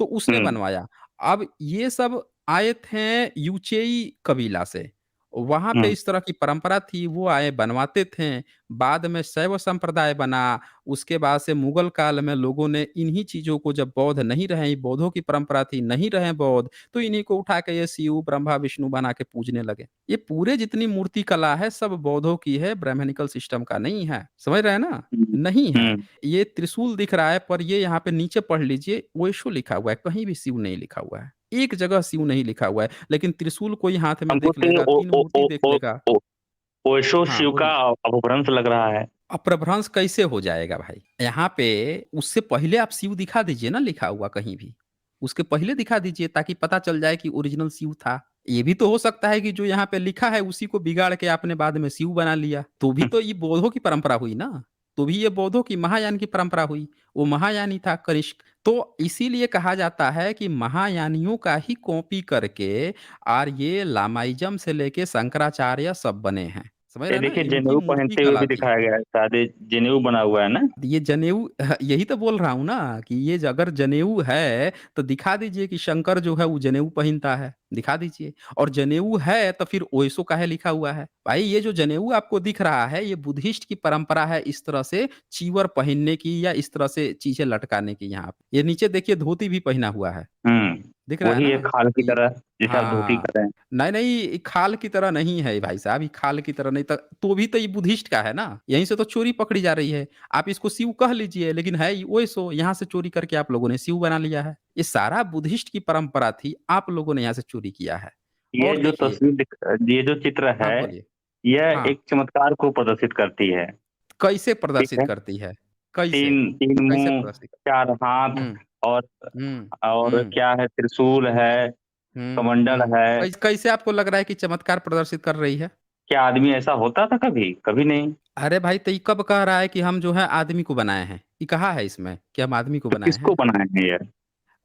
तो उसने हुँ, बनवाया। अब ये सब आए थे यूचेई कबीला से। वहाँ पे हुँ, इस तरह की परंपरा थी, वो आए बनवाते थे। बाद में शैव संप्रदाय बना, उसके बाद से मुगल काल में लोगों ने इन्हीं चीज़ों को, जब बौद्ध नहीं रहे, ये बौद्धों की परंपरा थी, नहीं रहे बौद्ध, तो इन्हीं को उठा के ये शिव, ब्रह्मा, विष्णु बना के पूजने लगे। ये पूरे जितनी मूर्ति कला है सब बौद्धों की है, ब्राह्मणिकल सिस्टम का नहीं है। समझ रहे हैं ना? हुँ, नहीं है। हुँ। ये त्रिशूल दिख रहा है, पर ये यहाँ पे नीचे पढ़ लीजिए ओशो लिखा हुआ है, कहीं भी शिव नहीं लिखा हुआ है। एक जगह शिव नहीं लिखा हुआ है, लेकिन त्रिशूल कोई हाथ में हमको देख तो ये लेगा, ओ 3 ओ मूर्ति ओ देख ओ लेगा। ओ ओशो हाँ, शिव का बोलिए। अपभ्रंश लग रहा है। अपभ्रंश कैसे हो जाएगा भाई? यहाँ पे उससे पहले आप शिव दिखा दीजिए ना लिखा हुआ कहीं भी। उसके पहले दिखा दीजिए ताकि पता चल जाए कि ओरिजिनल शिव था। ये भी तो हो सकता है कि जो यहाँ पे लिखा है उसी को बिगाड़ के आपने बाद में शिव बना लिया। तो भी हुँ, तो ये बौद्धों की परंपरा हुई ना। तो भी ये बौद्धों की महायान की परंपरा हुई। वो महायानी था कनिष्क। तो इसीलिए कहा जाता है कि महायानियों का ही कॉपी करके और ये लामाइज्म से लेके शंकराचार्य सब बने हैं। समझ रहे ये हैं ना? देखिए इनकी जनेऊ मूर्ति पहनते हुए कला भी थी। दिखाया गया है, शायद ये जनेऊ बना हुआ है ना? ये जनेऊ यही तो बोल रहा हूँ ना कि ये अगर जनेऊ है तो दिखा दीजिए कि शंकर जो है वो जनेऊ पहनता है, दिखा दीजिए। और जनेऊ है तो फिर ओएसो काहे लिखा हुआ है? भाई ये जो जनेऊ आपको दिख रहा है ये बुद्धिस्ट की परंपरा है, इस तरह से चीवर पहनने की या इस तरह से चीजें लटकाने की। यहाँ पे ये नीचे देखिए धोती भी पहना हुआ है, हुँ, दिख रहा है वही ना? एक खाल की कि तरह जैसे आप धोती हाँ। कर रहे हैं। नहीं, नहीं, ये खाल की तरह नहीं है भाई साहब, ये खाल की तरह नहीं, तो भी तो ये बुद्धिस्ट का है ना, यहीं से तो चोरी पकड़ी जा रही है। आप इसको शिव कह लीजिए, लेकिन है ये ओएसो, यहाँ से चोरी करके आप लोगों ने शिव बना लिया है। ये सारा बुद्धिस्ट की परंपरा थी, आप लोगों ने यहाँ से चोरी किया है। ये और जो देखिए। ये जो चित्र हाँ, है, बोलिए। यह हाँ, एक चमत्कार को प्रदर्शित करती है, कैसे ठीक प्रदर्शित है? करती है? कैसे? 3 कैसे मुँह, प्रदर्शित? 4 हाथ हुँ, और हुँ, और हुँ, क्या है त्रिशूल है, कमंडल है। कैसे आपको लग रहा है कि चमत्कार प्रदर्शित कर रही है? क्या आदमी ऐसा होता था कभी? कभी नहीं। अरे भाई तो ये कब कह रहा है कि हम जो है आदमी को बनाए हैं? ये कहा है इसमें कि हम आदमी को तो बनाए किसको हैं? बनाए हैं ये?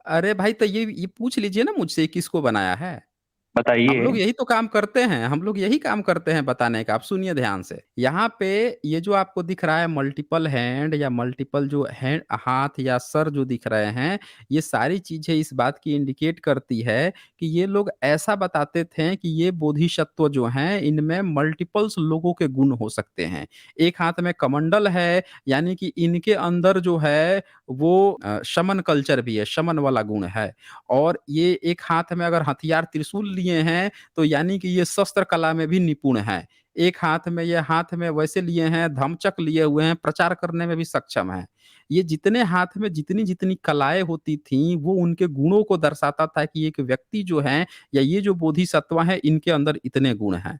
अरे भाई तो ये पूछ लीजिए ना मुझसे किसको बनाया है? हम बताइए। लोग यही तो काम करते हैं, हम लोग यही काम करते हैं बताने का। आप सुनिए ध्यान से। यहाँ पे ये जो आपको दिख रहा है मल्टीपल हैंड या मल्टीपल जो हैंड हाथ या सर जो दिख रहे हैं, ये सारी चीज़ें इस बात की इंडिकेट करती है कि ये लोग ऐसा बताते थे कि ये बोधिसत्व जो हैं, इनमें मल्टीपल्स लोगों के गुण हो सकते हैं। एक हाथ में कमंडल है, यानी कि इनके अंदर जो है वो शमन कल्चर भी है, शमन वाला गुण है। और ये एक हाथ में अगर हथियार त्रिशूल लिए हैं, तो यानी कि ये शस्त्र कला में भी निपुण हैं। एक हाथ में वैसे लिए हैं, धमचक्र लिए हुए हैं, प्रचार करने में भी सक्षम हैं। ये जितने हाथ में जितनी-जितनी कलाएँ होती थीं, वो उनके गुणों को दर्शाता था कि एक व्यक्ति जो है या ये जो बोधिसत्व हैं, इनके अंदर इतने गुण हैं।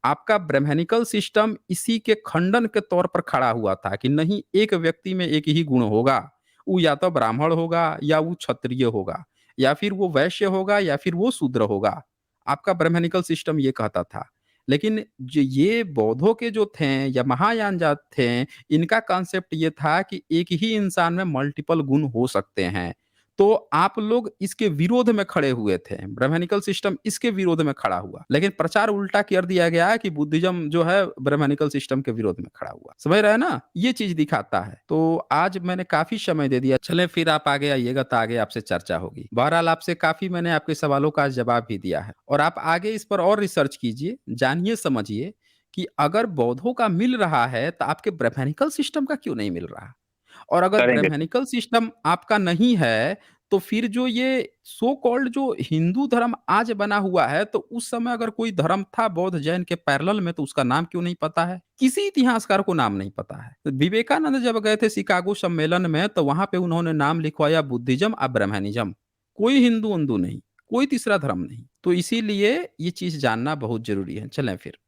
आपका ब्राह्मणिकल सिस्टम इसी के खंडन के तौर पर खड़ा हुआ था कि नहीं, एक व्यक्ति में एक ही गुण होगा। वो या तो ब्राह्मण होगा या वो क्षत्रिय होगा। या फिर वो वैश्य होगा या फिर वो शूद्र होगा। आपका ब्राह्मणिकल सिस्टम ये कहता था। लेकिन जो ये बौद्धों के जो थे या महायान जात थे, इनका कॉन्सेप्ट ये था कि एक ही इंसान में मल्टीपल गुण हो सकते हैं। तो आप लोग इसके विरोध में खड़े हुए थे, ब्राह्मणिकल सिस्टम इसके विरोध में खड़ा हुआ, लेकिन प्रचार उल्टा कर दिया गया है कि बुद्धिज्म जो है ब्राह्मणिकल सिस्टम के विरोध में खड़ा हुआ। समझ रहे हैं ना, ये चीज दिखाता है। तो आज मैंने काफी समय दे दिया, चले फिर आप आगे आइएगा तो आगे आपसे चर्चा होगी। बहरहाल आपसे काफी मैंने आपके सवालों का जवाब भी दिया है, और आप आगे इस पर और रिसर्च कीजिए, जानिए समझिए कि अगर बौद्धों का मिल रहा है तो आपके ब्राह्मणिकल सिस्टम का क्यों नहीं मिल रहा। और अगर करेंगे। ब्राह्मणिकल सिस्टम आपका नहीं है, तो फिर जो ये सो कॉल्ड जो हिंदू धर्म आज बना हुआ है, तो उस समय अगर कोई धर्म था बौद्ध जैन के पैरेलल में, तो उसका नाम क्यों नहीं पता है, किसी इतिहासकार को नाम नहीं पता है। तो विवेकानंद जब गए थे शिकागो सम्मेलन में, तो वहां पे उन्होंने नाम लिखवाया बुद्धिज्म और ब्राह्मणिज्म, कोई हिंदू उन्दू नहीं, कोई तीसरा धर्म नहीं। तो इसीलिए ये चीज जानना बहुत जरूरी है। चलें फिर।